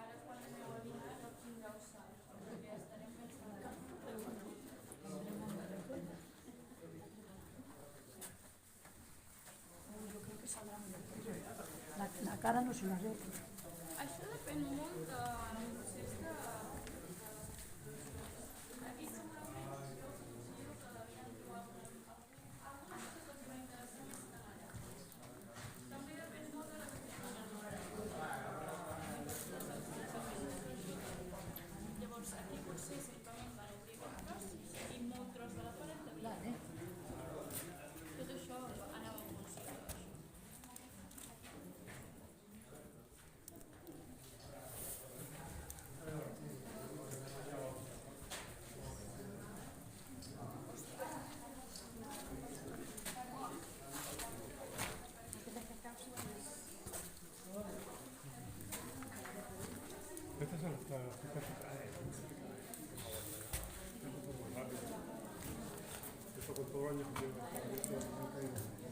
Ara quan aneu a dinar no tingueu sal, perquè estarem Yo creo que saldrá muy bien. La cara no se la arregla. Això depèn molt del procés de... Aquí segurament jo considero que devien trobar alguna cosa que els va interessar més que allà. També depèn molt de la Llavors aquí potser simplement van obrir un tros i molt tros de la paret de via. Tot això anava en funció d'això. Esta es la esto con todo años que lleva,